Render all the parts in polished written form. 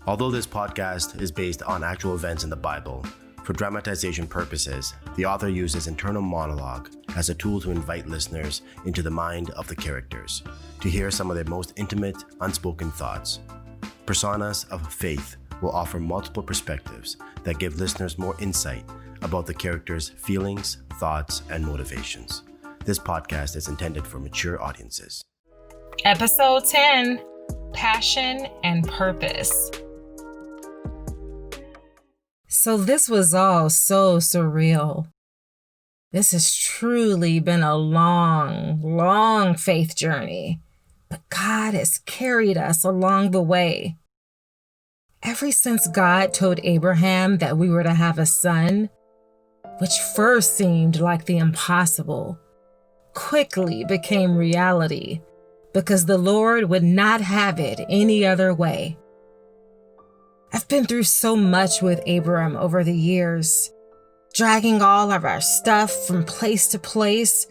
Although this podcast is based on actual events in the Bible, for dramatization purposes, the author uses internal monologue as a tool to invite listeners into the mind of the characters, to hear some of their most intimate, unspoken thoughts. Personas of Faith will offer multiple perspectives that give listeners more insight about the characters' feelings, thoughts, and motivations. This podcast is intended for mature audiences. Episode 10, Passion and Purpose. So this was all so surreal. This has truly been a long faith journey, but God has carried us along the way. Ever since God told Abraham that we were to have a son, which first seemed like the impossible, quickly became reality because the Lord would not have it any other way. I've been through so much with Abram over the years, dragging all of our stuff from place to place,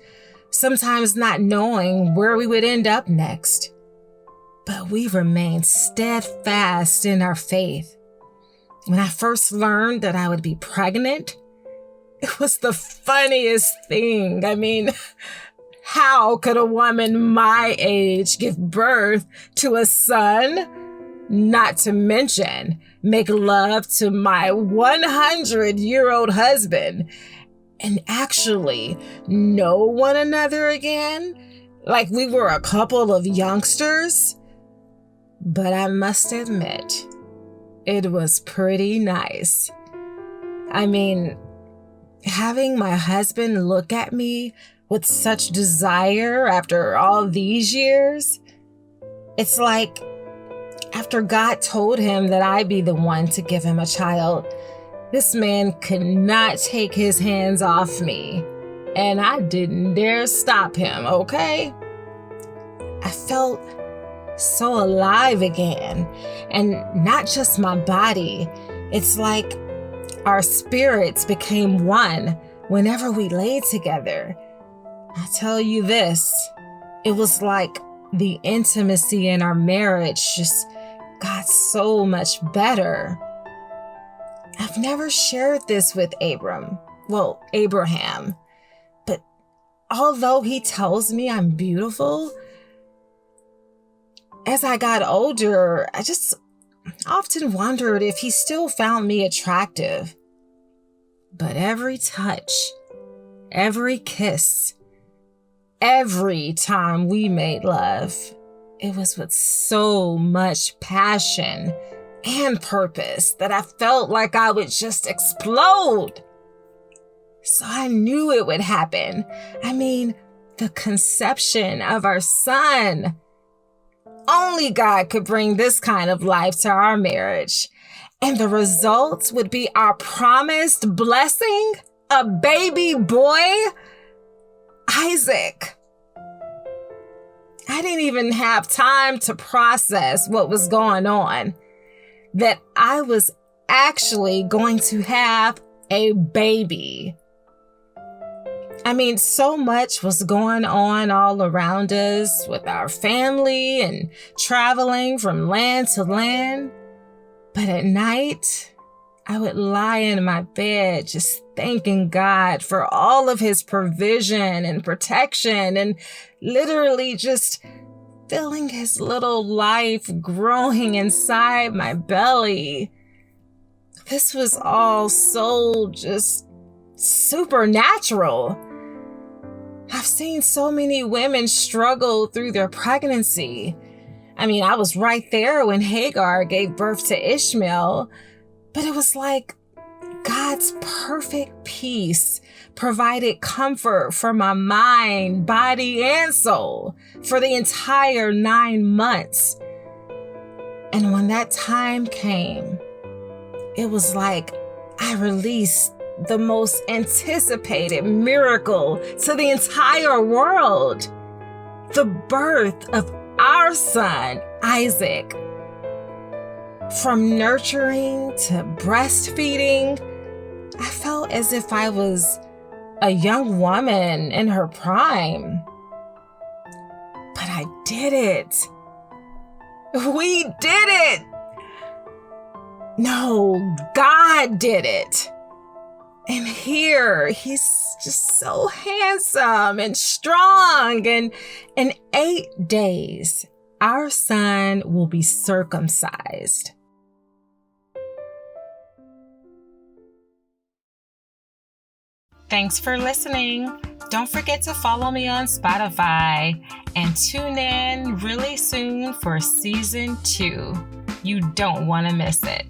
sometimes not knowing where we would end up next. But we remained steadfast in our faith. When I first learned that I would be pregnant, it was the funniest thing. I mean, how could a woman my age give birth to a son? Not to mention, make love to my 100-year-old husband and actually know one another again, like we were a couple of youngsters. But I must admit, it was pretty nice. I mean, having my husband look at me with such desire after all these years, it's like after God told him that I'd be the one to give him a child, this man could not take his hands off me, and I didn't dare stop him, okay? I felt so alive again, and not just my body. It's like our spirits became one whenever we laid together. I tell you this, it was like the intimacy in our marriage just got so much better. I've never shared this with Abraham, but although he tells me I'm beautiful, as I got older, I just often wondered if he still found me attractive. But every touch, every kiss, every time we made love, it was with so much passion and purpose that I felt like I would just explode. So I knew it would happen. I mean, the conception of our son. Only God could bring this kind of life to our marriage. And the result would be our promised blessing, a baby boy, Isaac. I didn't even have time to process what was going on, that I was actually going to have a baby. I mean, so much was going on all around us with our family and traveling from land to land. But at night, I would lie in my bed just thanking God for all of his provision and protection and literally just feeling his little life growing inside my belly. This was all so just supernatural. I've seen so many women struggle through their pregnancy. I mean, I was right there when Hagar gave birth to Ishmael, but it was like God's perfect peace provided comfort for my mind, body, and soul for the entire 9 months. And when that time came, it was like I released the most anticipated miracle to the entire world. The birth of our son, Isaac. From nurturing to breastfeeding, I felt as if I was a young woman in her prime. But I did it. We did it. No, God did it. And here, he's just so handsome and strong. And in 8 days, our son will be circumcised. Thanks for listening. Don't forget to follow me on Spotify and tune in really soon for season 2. You don't want to miss it.